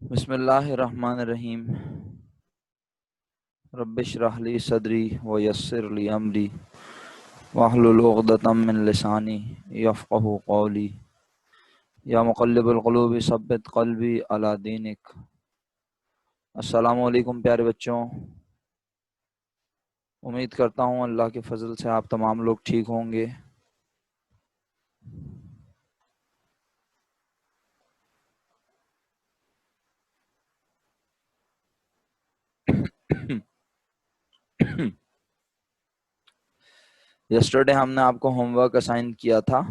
बिस्मिल्लाहिर्रहमानिर्रहीम। रब्बिश्रह ली सदरी व यस्सिर ली अमरी वहलुल उक़दतम मिन लिसानी यफ़क़हू क़ौली। या मुक़ल्लिबुल क़ुलूबि सब्बित क़ल्बी अला दीनिक। अस्सलामु अलैकुम प्यारे बच्चों, उम्मीद करता हूँ अल्लाह के फ़ज़ल से आप तमाम लोग ठीक होंगे। यस्टरडे हमने आपको होमवर्क असाइन किया था।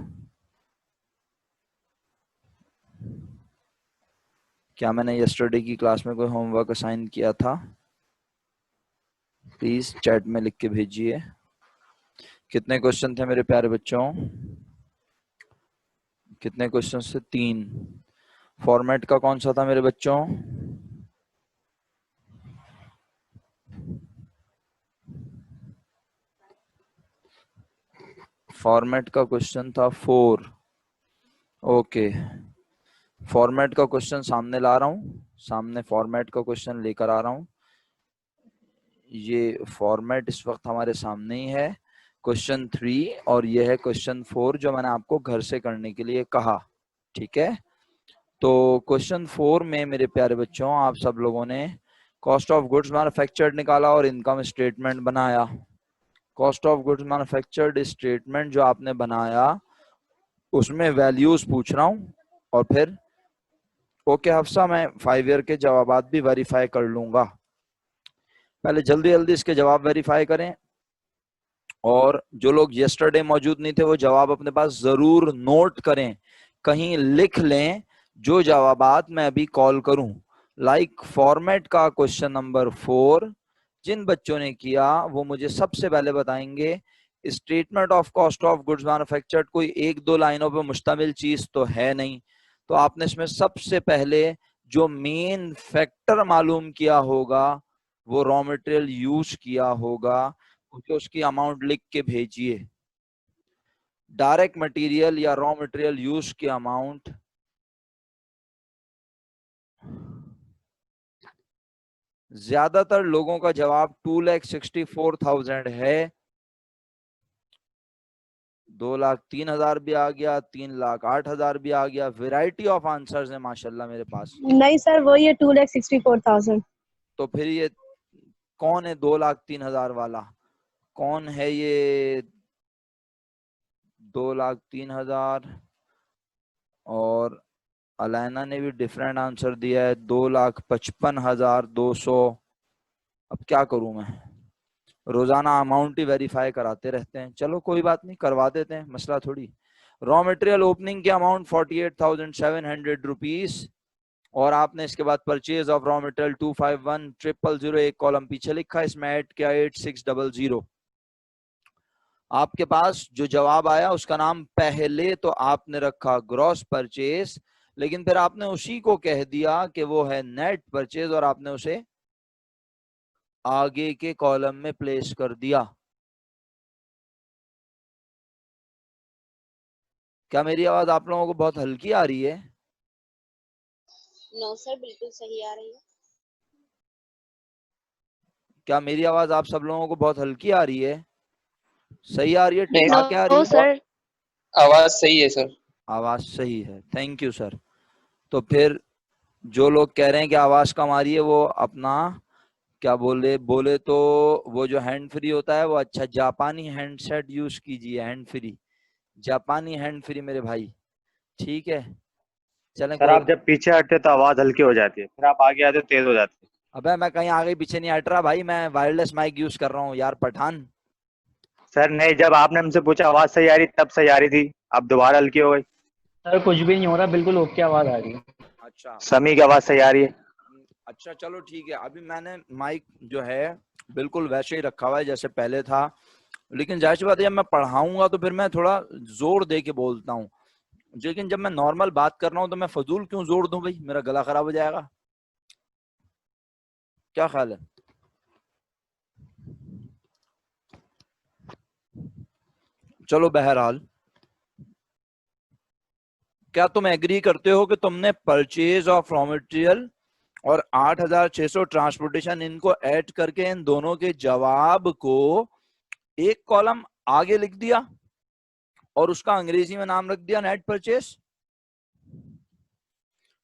क्या मैंने यस्टरडे की क्लास में कोई होमवर्क असाइन किया था? प्लीज़ चैट में लिख के भेजिए। कितने क्वेश्चन थे मेरे प्यारे बच्चों? कितने क्वेश्चन थे? 3। फॉर्मेट का कौन सा था मेरे बच्चों? फॉर्मेट का क्वेश्चन था 4। ओके, फॉर्मेट का क्वेश्चन सामने ला रहा हूँ, सामने फॉर्मेट का क्वेश्चन लेकर आ रहा हूँ। ये फॉर्मेट इस वक्त हमारे सामने ही है, क्वेश्चन 3, और ये है क्वेश्चन 4 जो मैंने आपको घर से करने के लिए कहा। ठीक है, तो क्वेश्चन 4 में मेरे प्यारे बच्चों आप सब लोगों ने कॉस्ट ऑफ गुड्स मैन्युफैक्चर्ड निकाला और इनकम स्टेटमेंट बनाया। Cost of goods manufactured statement जो आपने बनाया उसमें वैल्यूज पूछ रहा हूँ, और फिर ओके हफ्सा मैं 5 ईयर के जवाबात भी वेरीफाई कर लूंगा। पहले जल्दी जल्दी इसके जवाब वेरीफाई करें, और जो लोग यस्टरडे मौजूद नहीं थे वो जवाब अपने पास जरूर नोट करें, कहीं लिख लें जो जवाबात मैं अभी कॉल करूं। लाइक फॉर्मेट का क्वेश्चन नंबर 4 जिन बच्चों ने किया वो मुझे सबसे पहले बताएंगे statement of cost of goods manufactured कोई 1-2 लाइनों पर मुश्तमिल चीज तो है नहीं, तो आपने इसमें सबसे पहले जो मेन फैक्टर मालूम किया होगा वो रॉ मटेरियल यूज किया होगा। मुझे उसकी अमाउंट लिख के भेजिए। डायरेक्ट मटेरियल या रॉ मटेरियल यूज की अमाउंट ज्यादातर लोगों का जवाब 2,64,000 है। 2,03,000 भी आ गया, 3,08,000 भी आ गया। वैरायटी ऑफ आंसर्स है माशाल्लाह मेरे पास। नहीं सर, वही है 2,64,000। तो फिर ये कौन है 2,03,000 वाला? कौन है ये 2,03,000? और अलैना ने भी डिफरेंट आंसर दिया है 2,55,200। अब क्या करूं मैं, रोजाना अमाउंट ही वेरीफाई कराते रहते हैं। चलो कोई बात नहीं, करवा देते हैं, मसला थोड़ी। रॉ मटेरियल ओपनिंग की अमाउंट 48,700 रुपीज, और आपने इसके बाद परचेज ऑफ रॉ मटेरियल 251,000, एक कॉलम पीछे लिखा, इसमें ऐड किया 8600। आपके पास जो जवाब आया उसका नाम पहले तो आपने रखा ग्रॉस परचेज, लेकिन फिर आपने उसी को कह दिया कि वो है नेट परचेज, और आपने उसे आगे के कॉलम में प्लेस कर दिया। क्या मेरी आवाज आप लोगों को बहुत हल्की आ रही है? नो सर, बिल्कुल सही आ रही है। क्या मेरी आवाज आप सब लोगों को बहुत हल्की आ रही है? सही आ रही है? ठीक नहीं ठाक आ रही नो है? सर, आवाज सही है सर। आवाज सही है, थैंक यू सर। तो फिर जो लोग कह रहे हैं कि आवाज कम आ रही है वो अपना क्या बोले बोले तो वो जो हैंड फ्री होता है वो अच्छा जापानी हैंडसेट यूज कीजिए, हैंड फ्री, जापानी हैंड फ्री मेरे भाई। ठीक है, चलें सर कोई। आप जब पीछे हटते तो आवाज हल्की हो जाती है, फिर आप आगे आते तो तेज हो जाती है। अबे मैं कहीं आगे पीछे नहीं हट रहा भाई, मैं वायरलेस माइक यूज कर रहा हूँ यार पठान। सर नहीं, जब आपने हमसे पूछा आवाज सही आ रही तब सही आ रही थी, अब दोबारा हल्की हो गई। सर कुछ भी नहीं हो रहा, बिल्कुल ओके आवाज आ रही है। अच्छा समी की आवाज सही आ रही है। अच्छा चलो ठीक है, अभी मैंने माइक जो है बिल्कुल वैसे ही रखा हुआ है जैसे पहले था, लेकिन जाहिर सी बात है जब मैं पढ़ाऊंगा तो फिर मैं थोड़ा जोर दे के बोलता हूँ, लेकिन जब मैं नॉर्मल बात कर रहा हूँ तो मैं फजूल क्यों जोर दूं भाई, मेरा गला खराब हो जाएगा। क्या ख्याल है? चलो बहरहाल, क्या तुम एग्री करते हो कि तुमने परचेज ऑफ रॉ मटेरियल और 8600 ट्रांसपोर्टेशन, इनको ऐड करके इन दोनों के जवाब को एक कॉलम आगे लिख दिया और उसका अंग्रेजी में नाम रख दिया नेट परचेस।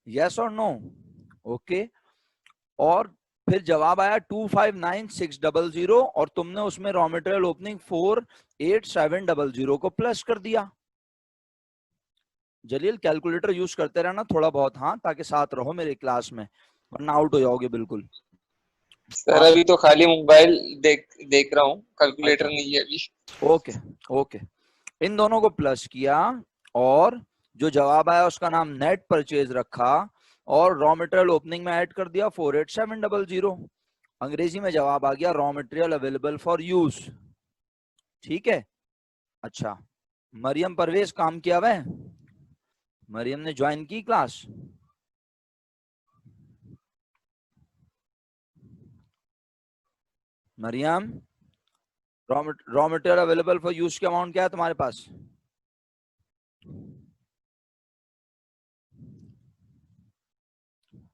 यस और नो? ओके। और फिर जवाब आया 259600 और तुमने उसमें रॉ मटेरियल ओपनिंग 48700 को प्लस कर दिया। जलील कैलकुलेटर यूज करते रहना थोड़ा बहुत, हाँ, ताकि साथ रहो मेरे क्लास में, वरना आउट हो जाओगे बिल्कुल। सर अभी तो खाली मोबाइल देख रहा हूँ, कैलकुलेटर नहीं है अभी। ओके ओके, इन दोनों को प्लस किया और जो जवाब आया उसका नाम नेट परचेज रखा और रॉ मटेरियल ओपनिंग में ऐड कर दिया 48700। अंग्रेजी में जवाब आ गया raw material available for use. ठीक है। अच्छा, मरियम परवेज काम किया हुआ है? मरियम ने ज्वाइन की class? Mariam, raw material available for use के अमाउंट क्या है तुम्हारे पास?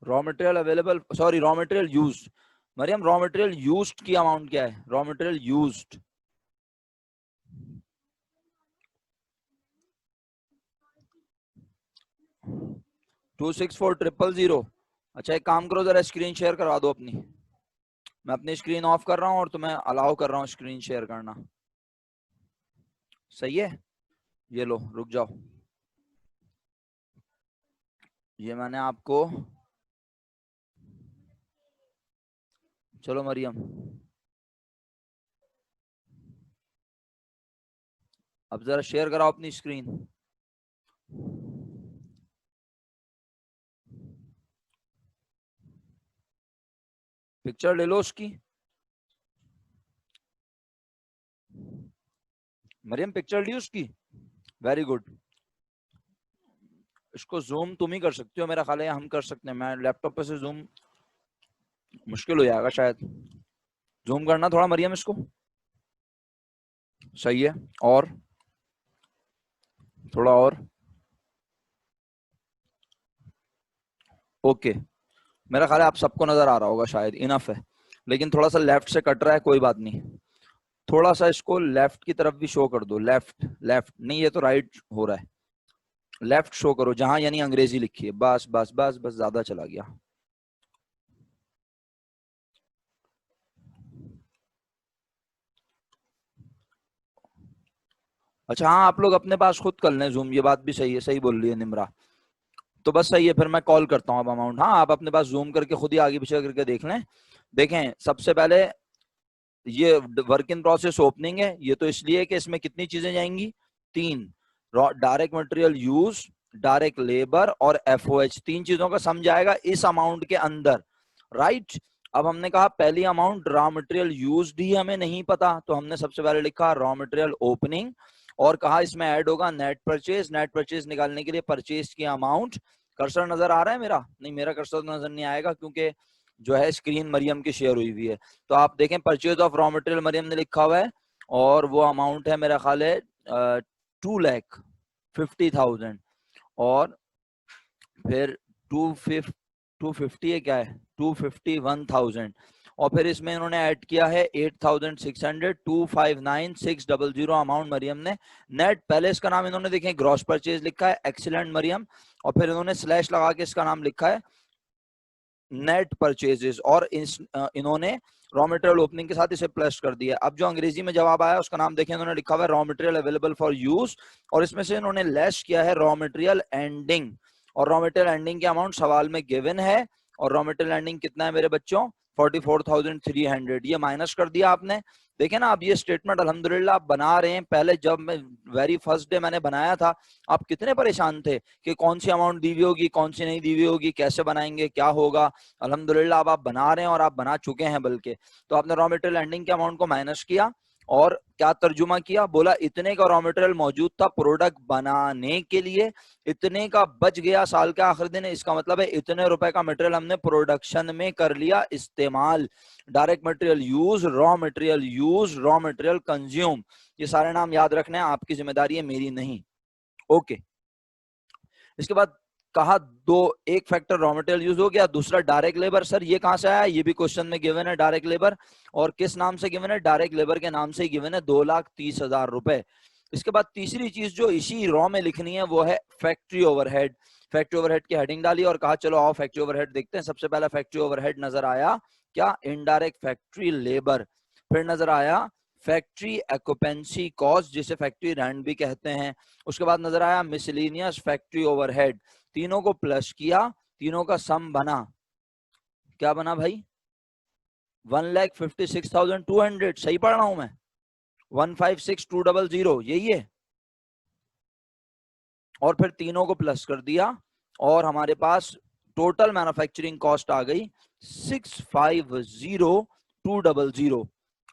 Raw material available, sorry, raw material used. Mariam, raw material used की अमाउंट क्या है? Raw material used 264000। अच्छा, एक काम करो, जरा स्क्रीन शेयर करवा दो अपनी। मैं अपनी स्क्रीन ऑफ कर रहा हूं और तुम्हें अलाउ कर रहा हूं स्क्रीन शेयर करना। सही है? ये लो, रुक जाओ, ये मैंने आपको, चलो मरियम अब जरा शेयर कराओ अपनी स्क्रीन। पिक्चर ले लो उसकी। मरियम पिक्चर ली उसकी? Very good. इसको जूम तुम ही कर सकती हो मेरा ख्याल है, हम कर सकते हैं। मैं लैपटॉप पे से जूम मुश्किल हो जाएगा शायद। जूम करना थोड़ा मरियम इसको। सही है, और थोड़ा और। ओके, मेरा ख्याल है आप सबको नजर आ रहा होगा शायद, इनफ है। लेकिन थोड़ा सा लेफ्ट से कट रहा है, कोई बात नहीं, थोड़ा सा इसको लेफ्ट की तरफ भी शो कर दो। लेफ्ट, लेफ्ट नहीं, ये तो राइट हो रहा है। लेफ्ट शो करो जहां यानी अंग्रेजी लिखी है। बस बस बस बस, ज्यादा चला गया। अच्छा हाँ, आप लोग अपने पास खुद कर लें जूम, ये बात भी सही है, सही बोल रही है निम्रा। तो बस सही है, फिर मैं कॉल करता हूँ अब अमाउंट। हाँ, आप अपने पास जूम करके खुद ही आगे पीछे करके देख लें। देखें, सबसे पहले ये वर्क इन प्रोसेस ओपनिंग है, ये तो इसलिए कि इसमें कितनी चीजें जाएंगी? 3। Direct material use, direct labour और एफओएच, 3 चीजों का सम जाएगा इस अमाउंट के अंदर। राइट। अब हमने कहा पहली अमाउंट रॉ मटेरियल यूज्ड ही हमें नहीं पता, तो हमने सबसे पहले लिखा रॉ मटेरियल ओपनिंग और कहा इसमें ऐड होगा नेट परचेज। नेट परचेज निकालने के लिए परचेज की अमाउंट, कर्सर नजर आ रहा है मेरा? नहीं, मेरा कर्सर तो नजर नहीं आएगा क्योंकि जो है स्क्रीन मरियम की शेयर हुई हुई है। तो आप देखें purchase of raw material Maryam ने लिखा हुआ है और वो अमाउंट है मेरा ख्याल है 2,50,000 और फिर 250 है, क्या है, 251,000 और फिर इसमें इन्होंने ऐड किया है 8,600, 259,600 अमाउंट मरियम ने नेट। पहले इसका नाम इन्होंने देखें ग्रॉस परचेज लिखा है, एक्सीलेंट मरियम, और फिर इन्होंने स्लैश लगा के इसका नाम लिखा है नेट परचेजेस और इन्होंने रॉ मटेरियल ओपनिंग के साथ इसे प्लस कर दिया। अब जो अंग्रेजी में जवाब आया उसका नाम देखें, इन्होंने लिखा हुआ है raw material available for use और इसमें से इन्होंने लेस किया है रॉ मटेरियल एंडिंग, और रॉ मटेरियल एंडिंग के अमाउंट सवाल में गिवन है और रॉ मटेरियल एंडिंग कितना है मेरे बच्चों? 44,300। ये माइनस कर दिया आपने। देखे ना, अब ये स्टेटमेंट अल्हम्दुलिल्लाह आप बना रहे हैं। पहले जब मैं वेरी फर्स्ट डे मैंने बनाया था, आप कितने परेशान थे कि कौन सी अमाउंट दी हुई होगी, कौन सी नहीं दी हुई होगी, कैसे बनाएंगे, क्या होगा। अल्हम्दुलिल्लाह अब आप बना रहे हैं और आप बना चुके हैं बल्कि। तो आपने रॉ मटेरियल एंडिंग के अमाउंट को माइनस किया और क्या तर्जुमा किया, बोला इतने का रॉ मटेरियल मौजूद था प्रोडक्ट बनाने के लिए, इतने का बच गया साल के आखिर दिन, इसका मतलब है इतने रुपए का मटेरियल हमने प्रोडक्शन में कर लिया इस्तेमाल। Direct material use, raw material use, raw material consume, ये सारे नाम याद रखने हैं, आपकी जिम्मेदारी है, मेरी नहीं। ओके, इसके बाद कहा एक फैक्टर रॉ मटेरियल यूज हो गया, दूसरा डायरेक्ट लेबर। सर ये कहां से आया? ये भी क्वेश्चन में गिवन है डायरेक्ट लेबर, और किस नाम से गिवन है? डायरेक्ट लेबर के नाम से ही गिवन है, 2,30,000 रुपए। इसके बाद तीसरी चीज जो इसी रॉ में लिखनी है वो है फैक्ट्री ओवरहेड। फैक्ट्री ओवरहेड की हेडिंग डाली और कहा चलो आओ फैक्ट्री ओवरहेड देखते हैं। सबसे पहला फैक्ट्री ओवरहेड नजर आया क्या? Indirect factory labour. फिर नजर आया फैक्ट्री एक्यूपेंसी कॉस्ट, जिसे फैक्ट्री रेंट भी कहते हैं। उसके बाद नजर आया मिसलेनियस फैक्ट्री ओवरहेड। तीनों को प्लस किया, तीनों का सम बना, क्या बना भाई? 1,56,200। सही पढ़ रहा हूं मैं? 1,56,200 यही है। और फिर तीनों को प्लस कर दिया और हमारे पास टोटल मैन्युफैक्चरिंग कॉस्ट आ गई 650,200।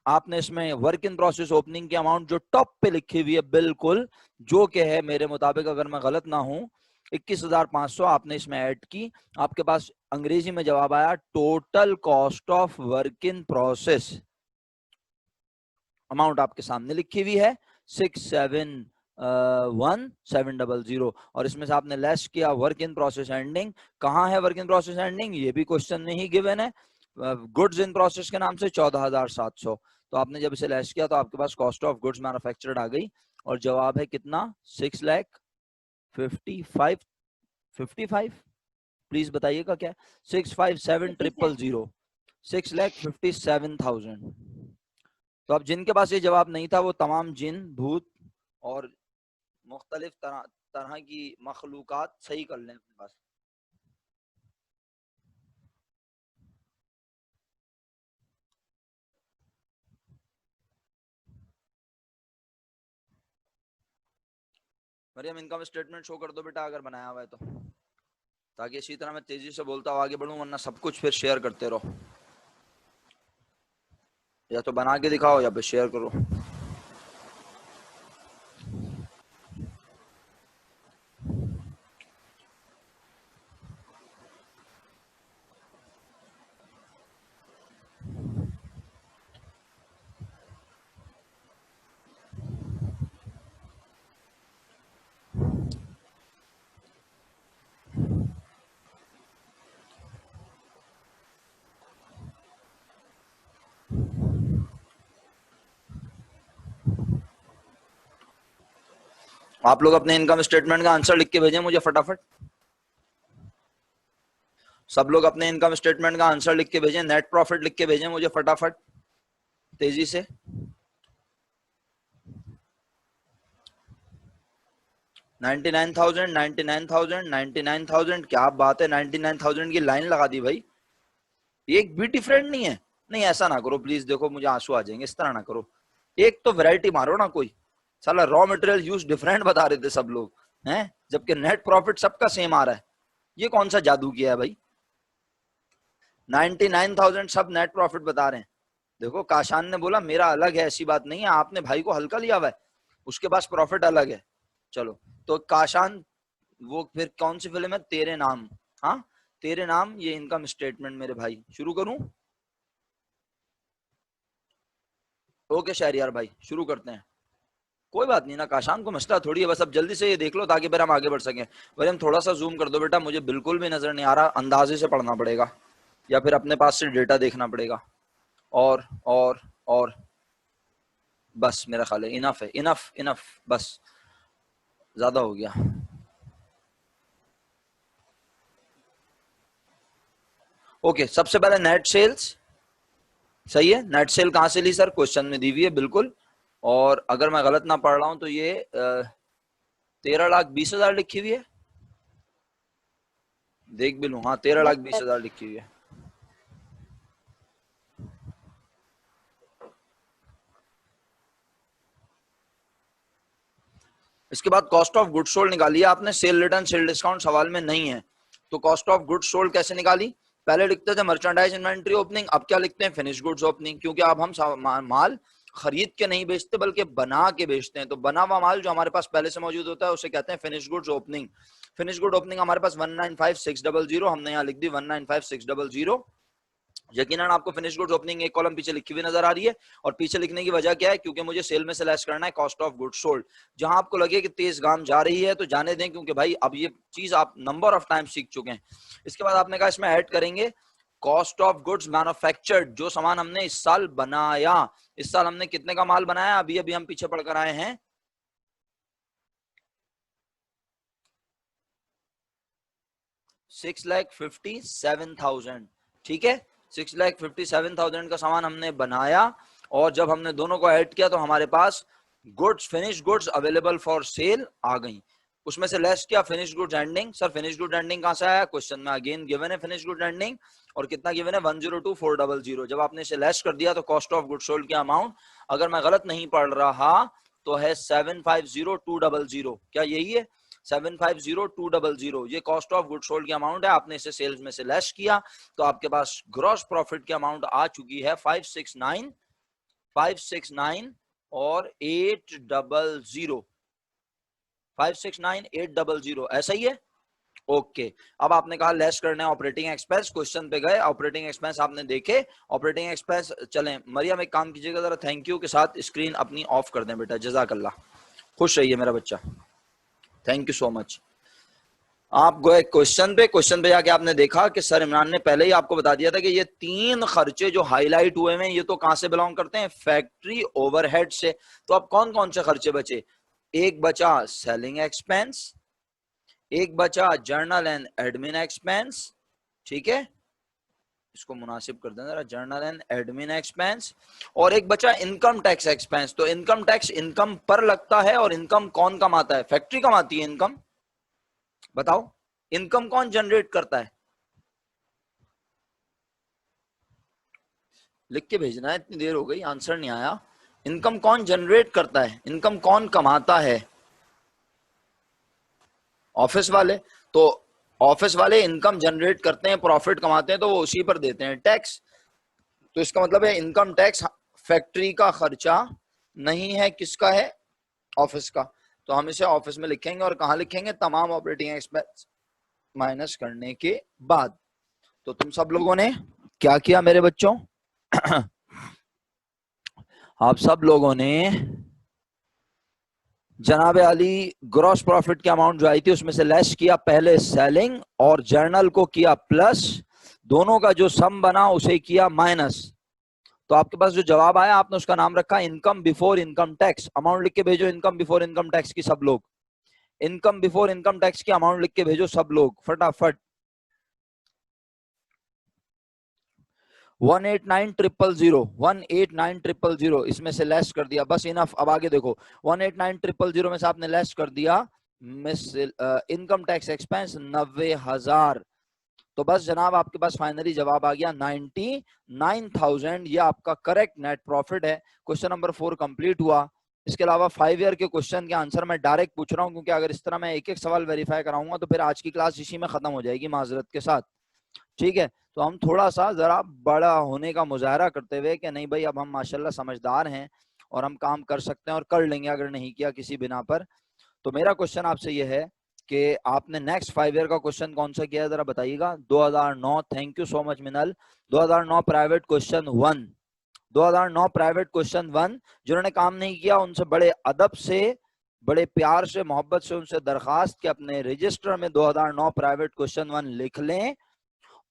आपने इसमें वर्क इन प्रोसेस ओपनिंग की अमाउंट जो टॉप पे लिखी हुई है बिल्कुल, जो कि है मेरे मुताबिक, अगर मैं गलत ना हूं, 21,500 आपने इसमें ऐड की। आपके पास अंग्रेजी में जवाब आया total cost of work in process. Amount आपके सामने लिखी हुई है 671,700, और इसमें से आपने लेस किया वर्क इन प्रोसेस एंडिंग। कहाँ है वर्क इन प्रोसेस एंडिंग? ये भी क्वेश्चन में ही गिवन है, गुड्स इन प्रोसेस के नाम से 14,700। तो आपने जब इसे लेस किया तो आपके पास कॉस्ट ऑफ गुड्स मैन्युफैक्चर्ड आ गई, और जवाब है कितना? 6,55,000। प्लीज बताइएगा क्या? 657,000, 6,57,000। तो अब जिनके पास ये जवाब नहीं था वो तमाम जिन, भूत और मुख्तलिफ तरह की मखलूकात सही कर लें अपने पास। मरियम इनकम स्टेटमेंट शो कर दो बेटा अगर बनाया हुआ है तो, ताकि इसी तरह मैं तेजी से बोलता हुआ आगे बढ़ूं, वरना सब कुछ फिर शेयर करते रहो। या तो बना के दिखाओ या फिर शेयर करो। आप लोग अपने इनकम स्टेटमेंट का आंसर लिख के भेजें मुझे फटाफट। सब लोग अपने इनकम स्टेटमेंट का आंसर लिख के भेजें, नेट प्रॉफिट लिख के भेजें मुझे फटाफट, तेजी से। $99,000 क्या बात है, 99,000 की लाइन लगा दी भाई, एक भी डिफरेंट नहीं है। नहीं ऐसा ना करो प्लीज, देखो मुझे आंसू आ जाएंगे, इस तरह ना करो। एक तो वैरायटी मारो ना कोई। साला रॉ मटेरियल यूज डिफरेंट बता रहे थे सब लोग हैं, जबकि नेट प्रॉफिट सबका सेम आ रहा है। ये कौन सा जादू किया है भाई? 99,000 सब नेट प्रॉफिट बता रहे हैं। देखो काशान ने बोला मेरा अलग है, ऐसी बात नहीं है, आपने भाई को हल्का लिया हुआ है, उसके पास प्रॉफिट अलग है। चलो तो काशान, वो फिर कौन सी फिल्म है? तेरे नाम। हाँ तेरे नाम, ये इनकम स्टेटमेंट मेरे भाई। शुरू करूं? ओके शहरियार भाई शुरू करते हैं। कोई बात नहीं ना, काशान को मसला थोड़ी है, बस अब जल्दी से ये देख लो ताकि फिर हम आगे बढ़ सकें। वरीम थोड़ा सा जूम कर दो बेटा, मुझे बिल्कुल भी नजर नहीं आ रहा, अंदाजे से पढ़ना पड़ेगा या फिर अपने पास से डेटा देखना पड़ेगा। और बस मेरा ख्याल है इनफ है, इनफ इनफ, बस ज्यादा हो गया। ओके सबसे पहले नेट सेल्स, सही है। नेट सेल कहां से ली सर? क्वेश्चन में दी हुई है बिल्कुल, और अगर मैं गलत ना पढ़ रहा हूं तो ये 13,20,000 लिखी हुई है, देख भी लूं। हाँ 13,20,000 लिखी हुई है। इसके बाद कॉस्ट ऑफ गुड्स सोल्ड निकाली है आपने, सेल रिटर्न सेल डिस्काउंट सवाल में नहीं है। तो कॉस्ट ऑफ गुड्स सोल्ड कैसे निकाली? पहले लिखते थे मर्चेंडाइज इन्वेंट्री ओपनिंग, अब क्या लिखते हैं? फिनिश गुड्स ओपनिंग, क्योंकि अब हम माल खरीद के नहीं बेचते बल्कि बना के बेचते हैं। तो बना हुआ माल जो हमारे पास पहले से मौजूद होता है उसे कहते हैं finish goods opening. Finish good opening हमारे पास 195,600, हमने यहाँ लिख दी 195,600। यकीनन आपको फिनिश गुड्स ओपनिंग एक कॉलम पीछे लिखी हुई नजर आ रही है, और पीछे लिखने की वजह क्या है, क्योंकि मुझे सेल में से लेस करना है कॉस्ट ऑफ गुड्स सोल्ड। जहां आपको लगे कि तेज गाम जा रही है तो जाने दें, क्योंकि भाई अब ये चीज आप नंबर ऑफ टाइम सीख चुके हैं। इसके बाद आपने कहा इसमें ऐड करेंगे कॉस्ट ऑफ गुड्स मैन्युफैक्चर्ड, जो सामान हमने इस साल बनाया। इस साल हमने कितने का माल बनाया, अभी अभी हम पीछे पढ़कर आए हैं 6,57,000, ठीक है, 6,57,000 का सामान हमने बनाया, और जब हमने दोनों को ऐड किया तो हमारे पास goods, finish goods available for sale आ गई। उसमें से लेस किया finish goods ending. Sir finish goods ending कहां से आया, क्वेश्चन में अगेन गिवन है फिनिश गुड्स एंडिंग, और कितना गिवन है 102,400। जब आपने इसे लेस कर दिया तो कॉस्ट ऑफ गुड्स सोल्ड की अमाउंट, अगर मैं गलत नहीं पढ़ रहा तो है 750,200। क्या यही है 750,200? ये कॉस्ट ऑफ गुड्स सोल्ड की अमाउंट है। आपने इसे सेल्स में से लेस किया तो आपके पास ग्रॉस प्रॉफिट की अमाउंट आ चुकी है 569 और 800, 569,800, ऐसा ही है। ओके, अब आपने कहा लेस करना है ऑपरेटिंग एक्सपेंस, क्वेश्चन पे गए, ऑपरेटिंग एक्सपेंस आपने देखे, ऑपरेटिंग एक्सपेंस चलें। मरियम एक काम कीजिएगा, जरा थैंक यू के साथ स्क्रीन अपनी ऑफ कर दें बेटा, जज़ाकल्लाह, खुश रहिए मेरा बच्चा, थैंक यू सो मच। आप गए क्वेश्चन पे जाके आपने देखा कि सर इमरान ने पहले ही आपको बता दिया था कि ये 3 खर्चे जो हाईलाइट हुए हैं ये तो कहां से बिलोंग करते हैं, फैक्ट्री ओवरहेड से। तो अब कौन कौन से खर्चे बचे, एक बचा सेलिंग एक्सपेंस, एक बचा जर्नल एंड एडमिन एक्सपेंस, ठीक है, इसको मुनासिब कर दें जरा, जर्नल एंड एडमिन एक्सपेंस, और एक बचा इनकम टैक्स एक्सपेंस। तो इनकम टैक्स इनकम पर लगता है, और इनकम कौन कमाता है, फैक्ट्री कमाती है इनकम। बताओ इनकम कौन जनरेट करता है, लिख के भेजना है, इतनी देर हो गई आंसर नहीं आया। इनकम कौन जनरेट करता है, इनकम कौन कमाता है, ऑफिस वाले। तो ऑफिस वाले इनकम जनरेट करते हैं, प्रॉफिट कमाते हैं, तो वो उसी पर देते हैं टैक्स। तो इसका मतलब है इनकम टैक्स फैक्ट्री का खर्चा नहीं है, किसका है, ऑफिस का। तो हम इसे ऑफिस में लिखेंगे, और कहां लिखेंगे, तमाम ऑपरेटिंग एक्सपेंस माइनस करने के बाद। तो तुम सब लोगों ने क्या किया मेरे बच्चों आप सब लोगों ने जनाब अली ग्रॉस प्रॉफिट की अमाउंट जो आई थी उसमें से लेस किया, पहले सेलिंग और जर्नल को किया प्लस, दोनों का जो सम बना उसे किया माइनस। तो आपके पास जो जवाब आया आपने उसका नाम रखा income before income tax. Amount लिख के भेजो इनकम बिफोर इनकम टैक्स की सब लोग, इनकम बिफोर इनकम टैक्स की अमाउंट लिख के भेजो सब लोग फटाफट। 189,000 इसमें से लेस कर दिया, बस इनफ। अब आगे देखो 189,000 में से आपने लेस कर दिया इनकम टैक्स एक्सपेंस 90,000। तो बस जनाब आपके पास फाइनली जवाब आ गया 99,000। ये आपका करेक्ट नेट प्रॉफिट है। क्वेश्चन नंबर 4 कंप्लीट हुआ। इसके अलावा 5 ईयर के क्वेश्चन के आंसर मैं डायरेक्ट पूछ रहा हूँ, क्योंकि अगर इस तरह मैं एक एक सवाल वेरीफाई कराऊंगा तो फिर आज की क्लास इसी में खत्म हो जाएगी माजरत के साथ, ठीक है। तो हम थोड़ा सा जरा बड़ा होने का मुजाहरा करते हुए कि नहीं भाई अब हम माशाल्लाह समझदार हैं और हम काम कर सकते हैं और कर लेंगे अगर नहीं किया किसी बिना पर। तो मेरा क्वेश्चन आपसे ये है कि आपने नेक्स्ट 5 ईयर का क्वेश्चन कौन सा किया है जरा बताइएगा। 2009, thank you so much Minal. 2009 private question 1, 2009 private question 1। जिन्होंने काम नहीं किया उनसे बड़े अदब से, बड़े प्यार से, मोहब्बत से उनसे दरखास्त कि अपने रजिस्टर में 2009 प्राइवेट क्वेश्चन 1 लिख लें,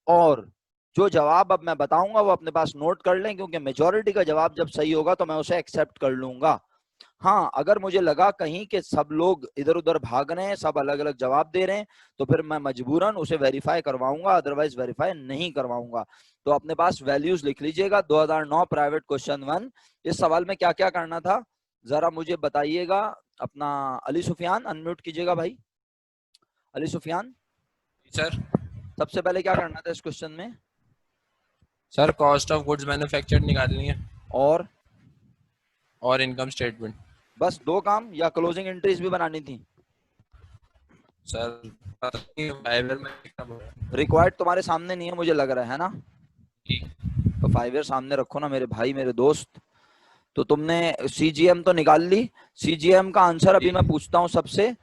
और जो जवाब अब मैं बताऊंगा वो अपने पास नोट कर लें, क्योंकि मेजॉरिटी का जवाब जब सही होगा तो मैं उसे एक्सेप्ट कर लूंगा। हाँ, अगर मुझे लगा कहीं कि सब लोग इधर उधर भाग रहे हैं, सब अलग अलग जवाब दे रहे हैं, तो फिर मैं मजबूरन उसे वेरीफाई करवाऊंगा, अदरवाइज वेरीफाई नहीं करवाऊंगा। तो अपने पास वैल्यूज लिख लीजिएगा। 2009 प्राइवेट क्वेश्चन 1, इस सवाल में क्या क्या करना था जरा मुझे बताइएगा। अपना अली सुफियान अनम्यूट कीजिएगा भाई, अली सुफियान। सर सबसे पहले क्या करना था इस क्वेश्चन में? Sir cost of goods manufactured निकालनी है और इनकम स्टेटमेंट। बस 2 काम, या क्लोजिंग एंट्रीज भी बनानी थी? सर पता नहीं फाइवर में रिक्वायर्ड तुम्हारे सामने नहीं है मुझे लग रहा है ना, तो 5 ईयर सामने रखो ना मेरे भाई मेरे दोस्त। तो तुमने सीजीएम तो निकाल ली। सीजीएम का आंसर अभी मैं पूछता हूँ सबसे।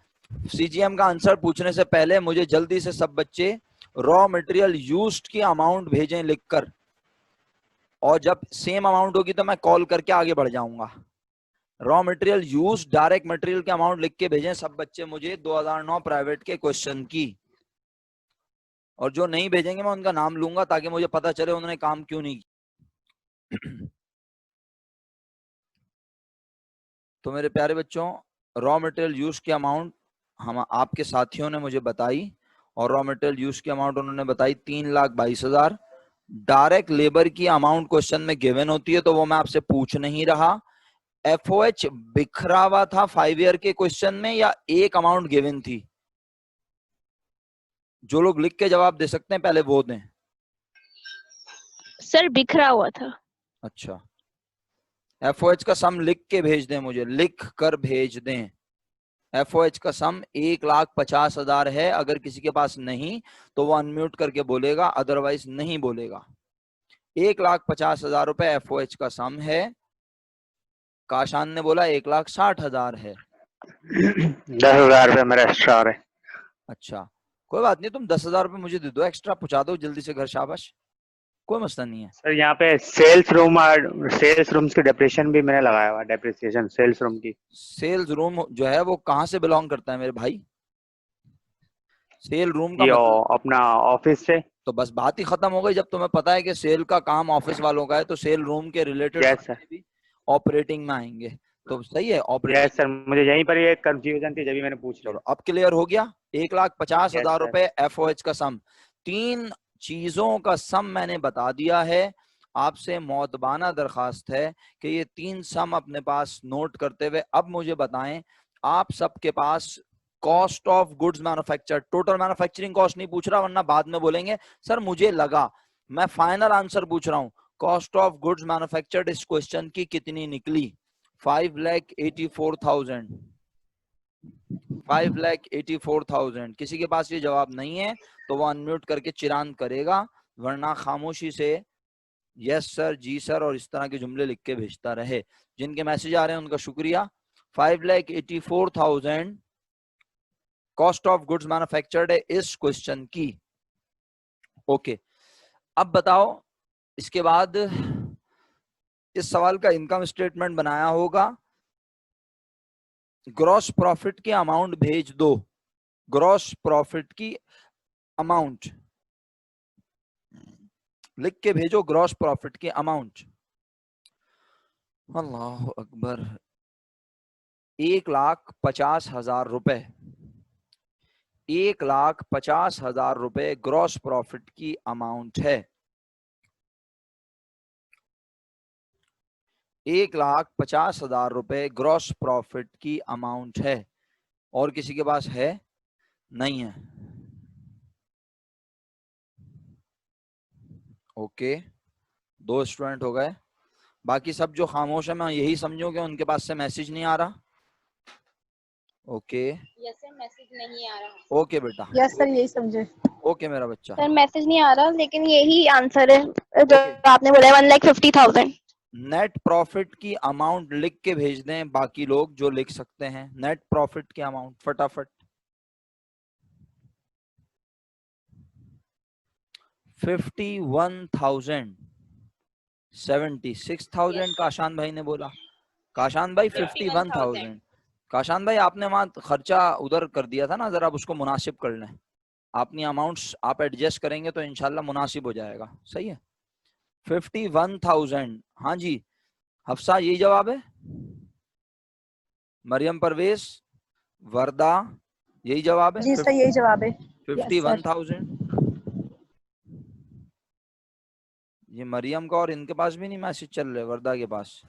सीजीएम का आंसर पूछने से पहले मुझे जल्दी से सब बच्चे रॉ मटेरियल यूज्ड की अमाउंट भेजें लिखकर। और जब सेम अमाउंट होगी तो मैं कॉल करके आगे बढ़ जाऊंगा। Raw material use, direct material के अमाउंट लिख के भेजें सब बच्चे मुझे 2009 प्राइवेट के क्वेश्चन की, और जो नहीं भेजेंगे मैं उनका नाम लूंगा ताकि मुझे पता चले उन्होंने काम क्यों नहीं किया। तो मेरे प्यारे बच्चों, रॉ मटेरियल यूज की अमाउंट हम आपके साथियों ने मुझे बताई, और रॉ मटेरियल यूज की अमाउंट उन्होंने बताई 3,22,000। डायरेक्ट लेबर की अमाउंट क्वेश्चन में गिवन होती है तो वो मैं आपसे पूछ नहीं रहा। एफओएच बिखरा हुआ था 5 ईयर के क्वेश्चन में या एक अमाउंट गिवन थी? जो लोग लिख के जवाब दे सकते हैं पहले वो दें। सर बिखरा हुआ था। अच्छा, एफओएच का सम लिख के भेज दें, मुझे लिख कर भेज दें। एफओएच का सम 1,50,000 है। अगर किसी के पास नहीं तो वो अनम्यूट करके बोलेगा, अदरवाइज नहीं बोलेगा। 1,50,000 रुपए एफओएच का सम है। काशान ने बोला 1,60,000 है। 10,000 रुपये मेरा एक्स्ट्रा आ रहा है। अच्छा, कोई बात नहीं, तुम 10,000 रुपए मुझे दे दो, एक्स्ट्रा पहुंचा दो जल्दी से घर, शाबाश, कोई मसला नहीं है। सर यहाँ पे सेल्स रूम्स की डेप्रिसिएशन भी मैंने लगाया हुआ, डेप्रिसिएशन सेल्स रूम की। सेल्स रूम जो है वो कहाँ से बिलोंग करता है मेरे भाई? सेल रूम का ये मतलब अपना ऑफिस से। तो बस बात ही खत्म हो गई। जब तुम्हें पता है कि सेल का काम ऑफिस वालों का है तो सेल रूम के रिलेटेड यस सर, भी ऑपरेटिंग में आएंगे, तो सही है ऑपरेटिंग। यस सर, मुझे यहीं पर ये कंफ्यूजन थी जब मैंने पूछ चलो लिया। अब क्लियर हो गया। 1,50,000 Yes, sir. रुपए एफओएच का सम। 3 चीजों का सम मैंने बता दिया है। आपसे मौतबाना दरखास्त है कि ये 3 सम अपने पास नोट करते हुए अब मुझे बताएं, आप सबके पास cost of goods manufacture, total manufacturing cost नहीं पूछ रहा वरना बाद में बोलेंगे सर मुझे लगा, मैं फाइनल आंसर पूछ रहा हूं। कॉस्ट ऑफ गुड्स मैन्युफैक्चर्ड इस क्वेश्चन की कितनी निकली? 5,84,000। 5,84,000। किसी के पास ये जवाब नहीं है तो वो अनम्यूट करके चिरान करेगा, वरना खामोशी से यस सर, जी सर और इस तरह के जुमले लिख के भेजता रहे। जिनके मैसेज आ रहे हैं उनका शुक्रिया। 5,84,000 कॉस्ट ऑफ गुड्स मैन्युफैक्चर्ड है इस क्वेश्चन की। ओके, अब बताओ इसके बाद इस सवाल का इनकम स्टेटमेंट बनाया होगा। ग्रॉस प्रॉफिट की अमाउंट भेज दो, ग्रॉस प्रॉफिट की अमाउंट लिख के भेजो, ग्रॉस प्रॉफिट की अमाउंट। अल्लाह अकबर। 1,50,000 रुपए, 1,50,000 रुपए ग्रॉस प्रॉफिट की अमाउंट है। 1,50,000 रुपए ग्रॉस प्रॉफिट की अमाउंट है। और किसी के पास है? नहीं है। ओके, 2 स्टूडेंट हो गए। बाकी सब जो खामोश है मैं यही समझूं कि उनके पास से मैसेज नहीं आ रहा। ओके यस सर, मैसेज नहीं आ रहा। ओके बेटा, यस सर, यही समझे। ओके मेरा बच्चा। सर मैसेज नहीं आ रहा लेकिन यही आंसर है जो Okay. आपने बोला है, 1,50,000। नेट प्रॉफिट की अमाउंट लिख के भेज दें बाकी लोग जो लिख सकते हैं। नेट प्रॉफिट की अमाउंट फटाफट। 51,000, 76,000 काशान भाई ने बोला। काशान भाई 51,000। काशान भाई आपने वहां खर्चा उधर कर दिया था ना, जरा आप उसको मुनासिब कर लें। अपनी अमाउंट्स आप एडजस्ट करेंगे तो इंशाल्लाह मुनासिब हो जाएगा। सही है, 51,000। हाँ जी हफ्सा, यही जवाब है? मरियम परवेज, वर्दा, यही जवाब है? जी सर, यही जवाब है। 51,000। ये मरियम का और इनके पास भी नहीं मैसेज चल रहे, वर्दा के पास।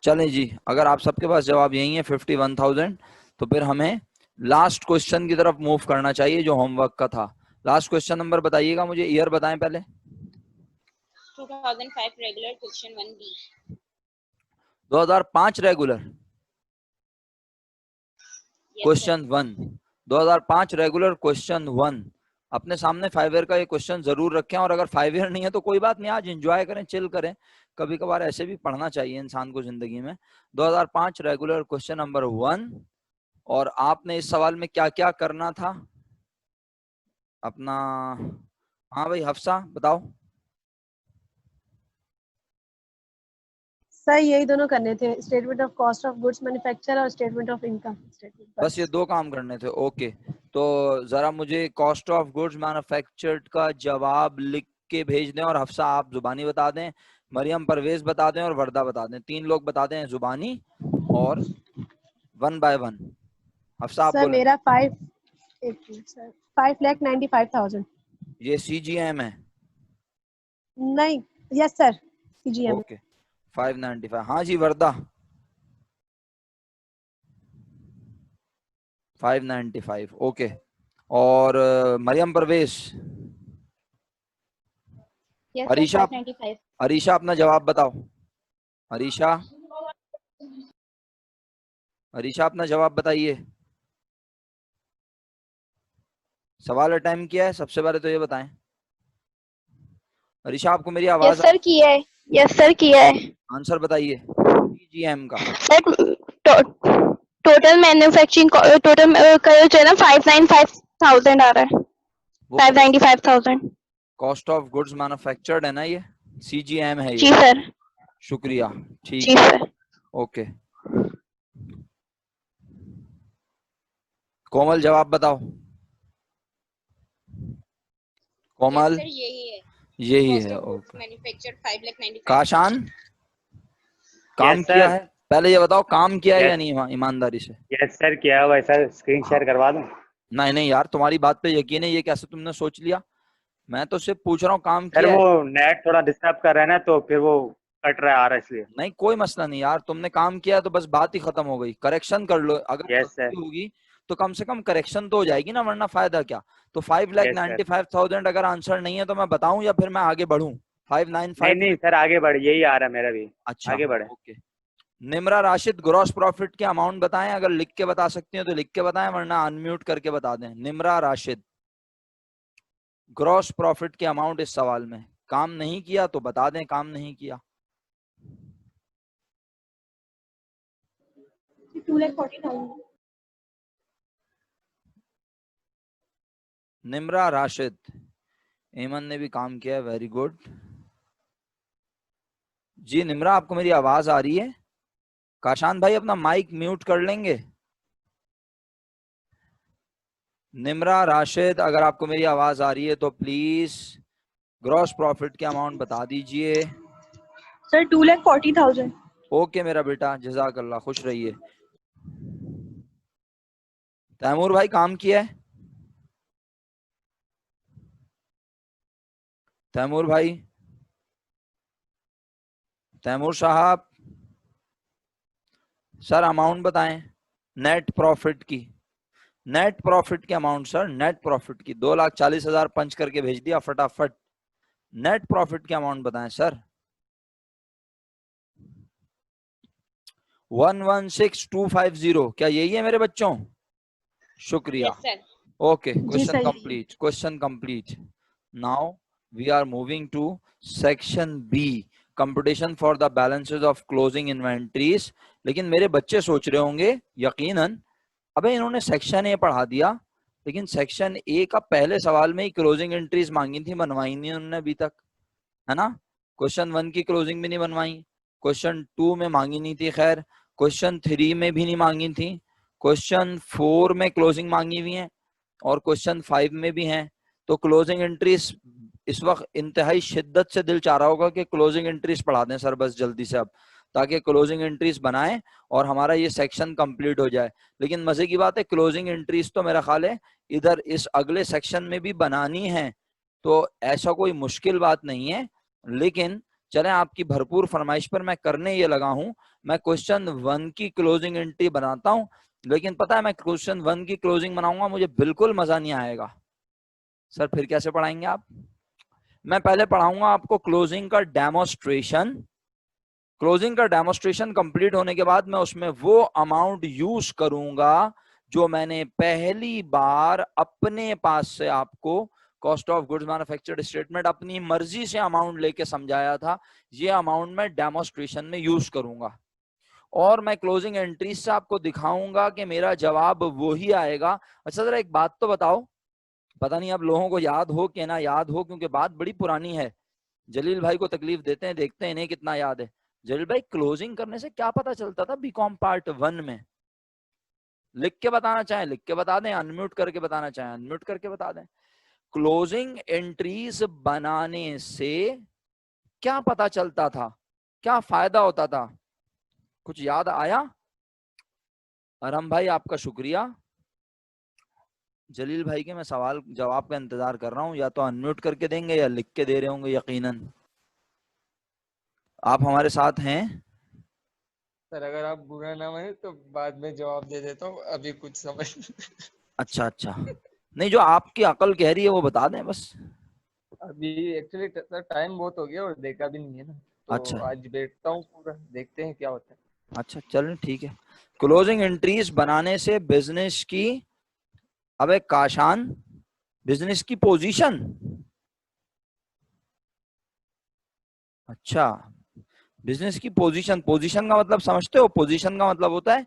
चलें जी, अगर आप सबके पास जवाब यही है 51,000, तो फिर हमें लास्ट क्वेश्चन की तरफ मूव करना चाहिए जो होमवर्क का था। लास्ट क्वेश्चन नंबर बताइएगा मुझे, ईयर बताएं पहले। 2005 regular question 1B। 2005 regular question 1। 2005 regular question 1। अपने सामने 5 ईयर का ये क्वेश्चन जरूर रखें, और अगर 5 ईयर नहीं है तो कोई बात नहीं, आज एंजॉय करें, चिल करें, कभी कभार ऐसे भी पढ़ना चाहिए इंसान को जिंदगी में। 2005 रेगुलर क्वेश्चन नंबर 1। और आपने इस सवाल में क्या क्या करना था अपना? हाँ भाई हफ्सा बताओ। सर यही दोनों करने थे, statement of cost of goods manufacture और स्टेटमेंट ऑफ इनकम स्टेटमेंट। बस ये 2 काम करने थे। ओके, तो जरा मुझे कॉस्ट ऑफ गुड्स मैन्युफैक्चर्ड का जवाब लिख के भेज दें, और हफ्सा आप जुबानी बता दें, मरियम परवेज बता दें और वर्दा बता दें। 3 लोग बता दें जुबानी और 1 बाय 1। हफ्सा आप सर बोलें। मेरा 5,95,000। ये CGM है? नहीं, यस सर, CGM। ओके 595। हाँ जी वर्दा 595। ओके, और मरियम परवेज, Yes, sir, अरीशा, 595. अरीशा अपना जवाब बताओ। अरीशा, अरीशा अपना जवाब बताइए। सवाल अटेम्प्ट किया है? सबसे पहले तो ये बताएं। अरीशा आपको मेरी Yes, आवाज, sir, किया है। Yes, sir, किया है। आंसर बताइए CGM का। सर टोटल मैन्युफैक्चरिंग टोटल का जो है ना 595,000 आ रहा है। 595,000। कॉस्ट ऑफ गुड्स मैन्युफैक्चर्ड है ना, ये CGM है जी ये। सर। शुक्रिया, ठीक जी है, सर। ओके। कोमल जवाब बताओ। कोमल, सर यही है। यही कॉस्ट है। Of goods okay, manufactured 5,95,000। Kashan काम यस किया सर। है? पहले ये बताओ काम किया है या यस नहीं, ईमानदारी से। यस सर, किया हुआ है सर, स्क्रीन हाँ। शेयर करवा दूं? नहीं नहीं यार, तुम्हारी बात पे यकीन है, ये कैसे तुमने सोच लिया? मैं तो सिर्फ पूछ रहा हूँ काम सर किया है। वो नेट थोड़ा डिस्टर्ब कर रहा है ना, तो फिर वो कट रहा है, आ रहा है इसलिए। नहीं कोई मसला नहीं यार, तुमने काम किया तो बस बात ही खत्म हो गई। करेक्शन कर लो, अगर यस सर। गलती होगी तो कम से कम करेक्शन तो हो जाएगी ना, वरना फायदा क्या। तो यस सर। 5,95,000 अगर आंसर नहीं है तो मैं बताऊं या फिर मैं आगे बढ़ूं? नहीं 595। नहीं सर, आगे बढ़, यही आ रहा है मेरा भी। अच्छा, आगे बढ़े। Okay. Nimra Rashid gross profit के अमाउंट बताएं, अगर लिख के बता सकती हैं तो लिख के बताएं, वरना अनम्यूट करके बता दें। निम्रा राशिद, ग्रॉस प्रॉफिट के अमाउंट इस सवाल में। काम नहीं किया तो बता दें, काम नहीं किया। 2,40,000। निम्रा राशिद, एमन ने भी काम किया है, वेरी गुड जी। निम्रा आपको मेरी आवाज आ रही है? काशान भाई अपना माइक म्यूट कर लेंगे। निम्रा राशिद, अगर आपको मेरी आवाज आ रही है तो प्लीज ग्रॉस प्रॉफिट के अमाउंट बता दीजिए। सर 2,40,000। ओके मेरा बेटा, जज़ाकल्लाह, खुश रहिए। तैमूर भाई काम किया है? तैमूर भाई, तैमूर साहब, सर अमाउंट बताएं नेट प्रॉफिट की। नेट प्रॉफिट की अमाउंट सर, नेट प्रॉफिट की 2,40,000 पंच करके भेज दिया फटाफट। नेट प्रॉफिट की अमाउंट बताएं सर। 116,250, क्या यही है मेरे बच्चों? शुक्रिया, यस सर। ओके, जी question sir, complete, question complete. Now we are moving to section B, computation for the balances of closing inventories. लेकिन मेरे बच्चे सोच रहे होंगे यकीनन, अबे इन्होंने सेक्शन ए पढ़ा दिया, लेकिन सेक्शन ए का पहले सवाल में ही क्लोजिंग एंट्रीज मांगी थी, बनवाई नहीं उन्होंने अभी तक, है ना। क्वेश्चन 1 की क्लोजिंग भी नहीं बनवाई, क्वेश्चन 2 में मांगी नहीं थी, खैर क्वेश्चन 3 में भी नहीं मांगी थी, क्वेश्चन 4 में क्लोजिंग मांगी हुई है और क्वेश्चन 5 में भी हैं। तो क्लोजिंग एंट्रीज इस वक्त इंतहाई शिद्दत से दिल चाह रहा होगा कि क्लोजिंग एंट्रीज पढ़ा दें सर बस जल्दी से अब, ताकि क्लोजिंग एंट्रीज बनाएं और हमारा ये सेक्शन कंप्लीट हो जाए। लेकिन मजे की बात है, क्लोजिंग एंट्रीज तो मेरा ख्याल है इधर इस अगले सेक्शन में भी बनानी है, तो ऐसा कोई मुश्किल बात नहीं है। लेकिन चलें, आपकी भरपूर फरमाइश पर मैं करने ये लगा हूं, मैं क्वेश्चन 1 की क्लोजिंग एंट्री बनाता हूं। लेकिन पता है मैं क्वेश्चन 1 की क्लोजिंग बनाऊंगा, मुझे बिल्कुल मजा नहीं आएगा। सर फिर कैसे पढ़ाएंगे आप? मैं पहले पढ़ाऊंगा आपको क्लोजिंग का डेमोस्ट्रेशन। क्लोजिंग का डेमोस्ट्रेशन कंप्लीट होने के बाद मैं उसमें वो अमाउंट यूज करूंगा जो मैंने पहली बार अपने पास से आपको cost of goods manufactured statement अपनी मर्जी से अमाउंट लेके समझाया था, ये अमाउंट मैं डेमोस्ट्रेशन में यूज करूंगा। और मैं क्लोजिंग एंट्रीज से आपको दिखाऊंगा कि मेरा जवाब वही आएगा। अच्छा जरा एक बात तो बताओ, पता नहीं अब लोगों को याद हो कि ना याद हो, क्योंकि बात बड़ी पुरानी है। जलील भाई को तकलीफ देते हैं, देखते हैं इन्हें कितना याद है। जलील भाई क्लोजिंग करने से क्या पता चलता था बीकॉम पार्ट 1 में? लिख के बताना चाहे लिख के बता दें, अनम्यूट करके बताना चाहे अनम्यूट करके बता दें। क्लोजिंग एंट्रीज बनाने से क्या पता चलता था, क्या फायदा होता था? कुछ याद आया? अरहम भाई आपका शुक्रिया। जलील भाई के मैं सवाल जवाब का इंतजार कर रहा हूं, या तो अनम्यूट करके देंगे या लिख के दे रहे होंगे यकीनन। आप हमारे साथ हैं? सर अगर आप बुरा ना माने तो बाद में जवाब दे देता हूँ, अभी कुछ समझ अच्छा अच्छा, नहीं जो आपकी अकल कह रही है वो बता दें बस। अभी एक्चुअली सर टाइम बहुत हो गया और देखा भी नहीं है ना, तो अच्छा आज बैठता हूँ पूरा, देखते हैं क्या होता है। अच्छा चलें ठीक है। क्लोजिंग एंट्रीज बनाने से बिजनेस की, अबे काशान, बिजनेस की पोजीशन, अच्छा बिजनेस की पोजीशन, पोजीशन का मतलब समझते हो? पोजीशन का मतलब होता है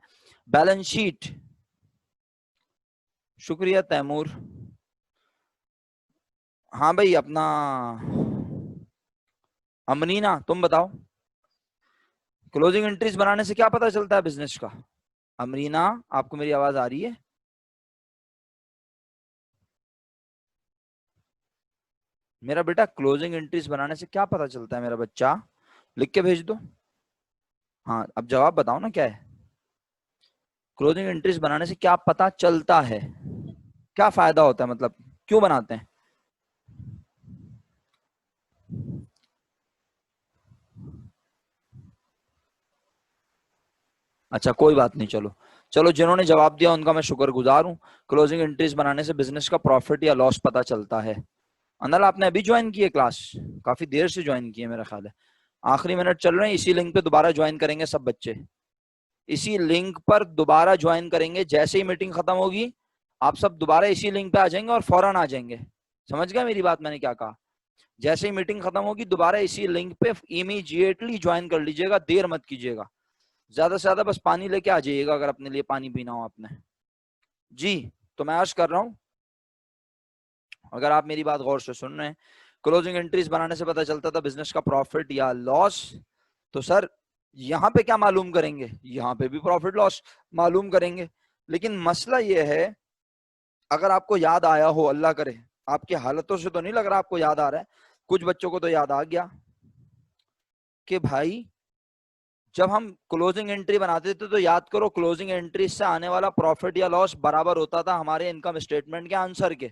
बैलेंस शीट। शुक्रिया तैमूर। हाँ भाई अपना अमनीना तुम बताओ, क्लोजिंग एंट्रीज बनाने से क्या पता चलता है बिजनेस का? अमरीना आपको मेरी आवाज आ रही है? मेरा बेटा क्लोजिंग एंट्रीज बनाने से क्या पता चलता है मेरा बच्चा? लिख के भेज दो। हाँ अब जवाब बताओ ना क्या है? क्लोजिंग एंट्रीज बनाने से क्या पता चलता है, क्या फायदा होता है, मतलब क्यों बनाते हैं? अच्छा कोई बात नहीं, चलो चलो जिन्होंने जवाब दिया उनका मैं शुक्रगुजार हूँ। क्लोजिंग एंट्रीज बनाने से बिजनेस का प्रॉफिट या लॉस पता चलता है। अनल आपने अभी ज्वाइन की है क्लास? काफी देर से ज्वाइन की है मेरा ख्याल है, आखिरी मिनट चल रहे हैं। इसी लिंक पे दोबारा ज्वाइन करेंगे सब बच्चे, इसी लिंक पर दोबारा ज्वाइन करेंगे। जैसे ही मीटिंग खत्म होगी आप सब दोबारा इसी लिंक पे आ जाएंगे और फौरन आ जाएंगे। समझ गए मेरी बात मैंने क्या कहा? जैसे ही मीटिंग खत्म होगी दोबारा इसी लिंक पे इमीडिएटली ज्वाइन कर लीजिएगा, देर मत कीजिएगा। ज्यादा से ज्यादा बस पानी लेके आ जाइएगा अगर अपने लिए पानी पीना हो आपने। जी तो मैं अर्ज कर रहा हूं, अगर आप मेरी बात गौर से सुन रहे हैं, क्लोजिंग एंट्रीज बनाने से पता चलता था बिजनेस का प्रॉफिट या लॉस। तो सर यहाँ पे क्या मालूम करेंगे? यहाँ पे भी प्रॉफिट लॉस मालूम करेंगे। लेकिन मसला ये है, अगर आपको याद आया हो, अल्लाह करे, आपकी हालतों से तो नहीं लग रहा आपको याद आ रहा है, कुछ बच्चों को तो याद आ गया कि भाई जब हम क्लोजिंग एंट्री बनाते थे तो याद करो क्लोजिंग एंट्री से आने वाला प्रॉफिट या लॉस बराबर होता था हमारे इनकम स्टेटमेंट के आंसर के।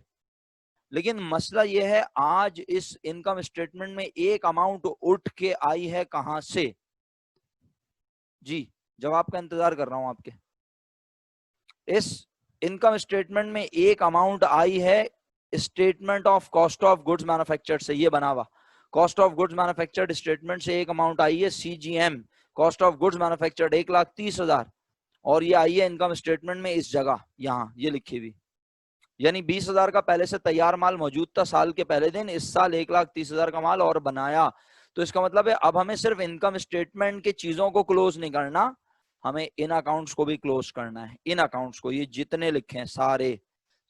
लेकिन मसला यह है आज इस इनकम स्टेटमेंट में एक अमाउंट उठ के आई है कहां से? जी जवाब का इंतजार कर रहा हूं आपके। इस इनकम स्टेटमेंट में एक अमाउंट आई है statement of cost of goods manufactured से, ये बना हुआ cost of goods manufactured statement से एक अमाउंट आई है CGM, cost of goods manufactured 1,30,000, और ये आई है इनकम स्टेटमेंट में इस जगह, यहाँ ये लिखी हुई। यानी 20,000 का पहले से तैयार माल मौजूद था साल के पहले दिन, इस साल 1,30,000 का माल और बनाया। तो इसका मतलब है अब हमें सिर्फ इनकम स्टेटमेंट की चीजों को क्लोज नहीं करना, हमें इन अकाउंट्स को भी क्लोज करना है। इन अकाउंट्स को, ये जितने लिखे हैं सारे,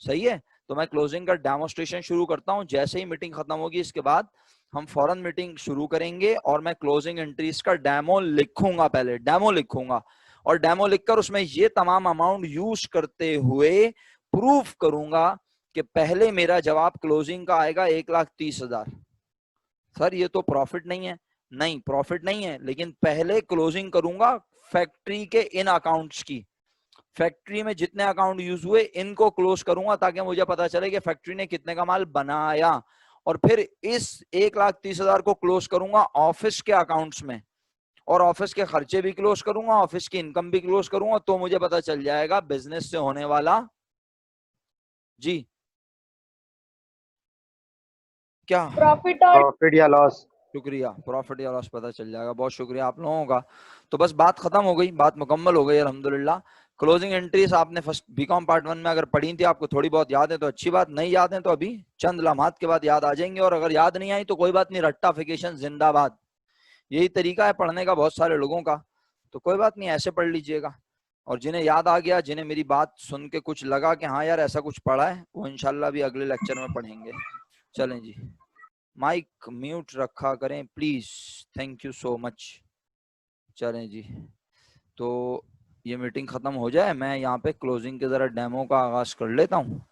सही है। तो मैं क्लोजिंग का डेमोस्ट्रेशन शुरू करता हूं। जैसे ही मीटिंग खत्म होगी इसके बाद हम फौरन मीटिंग शुरू करेंगे और मैं क्लोजिंग एंट्रीज का डेमो लिखूंगा, पहले डेमो लिखूंगा और डेमो लिखकर उसमें ये तमाम अमाउंट यूज करते हुए प्रूफ करूंगा कि पहले मेरा जवाब क्लोजिंग का आएगा 1,30,000। सर ये तो प्रॉफिट नहीं है। नहीं प्रॉफिट नहीं है, लेकिन पहले क्लोजिंग करूंगा फैक्ट्री के इन अकाउंट्स की। फैक्ट्री में जितने अकाउंट यूज हुए इनको क्लोज करूंगा ताकि मुझे पता चले कि फैक्ट्री ने कितने का माल बनाया, और फिर इस 1,30,000 को क्लोज करूंगा ऑफिस के अकाउंट्स में, और ऑफिस के खर्चे भी क्लोज करूंगा, ऑफिस की इनकम भी क्लोज करूंगा। तो मुझे पता चल जाएगा बिजनेस से होने वाला, जी क्या, प्रॉफिट या लॉस। शुक्रिया, प्रॉफिट या लॉस पता चल जाएगा। बहुत शुक्रिया आप लोगों का। तो बस बात खत्म हो गई, बात मुकम्मल हो गई अल्हम्दुलिल्लाह। क्लोजिंग एंट्रीज आपने फर्स्ट बीकॉम पार्ट 1 में अगर पढ़ी थी, आपको थोड़ी बहुत याद है तो अच्छी बात, नहीं याद है तो अभी चंद लम्हात के बाद याद आ जाएंगे, और अगर याद नहीं आई तो कोई बात नहीं, रट्टाफिकेशन जिंदाबाद। यही तरीका है पढ़ने का बहुत सारे लोगों का, तो कोई बात नहीं, ऐसे पढ़ लीजिएगा। और जिन्हें याद आ गया, जिन्हें मेरी बात सुन के कुछ लगा कि हाँ यार ऐसा कुछ पढ़ा है, वो इंशाल्लाह भी अगले लेक्चर में पढ़ेंगे। चलें जी, माइक म्यूट रखा करें please, thank you so much. चलें जी, तो ये मीटिंग खत्म हो जाए, मैं यहाँ पे क्लोजिंग के जरा डेमो का आगाज कर लेता हूँ।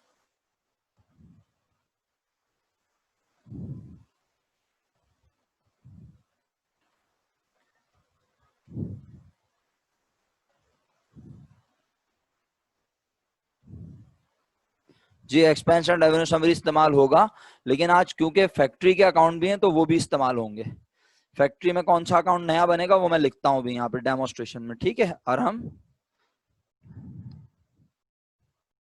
जी एक्सपेंशन रेवेन्यू समरी इस्तेमाल होगा, लेकिन आज क्योंकि फैक्ट्री के अकाउंट भी हैं तो वो भी इस्तेमाल होंगे। फैक्ट्री में कौन सा अकाउंट नया बनेगा वो मैं लिखता हूँ भी यहाँ पे डेमोस्ट्रेशन में, ठीक है। और हम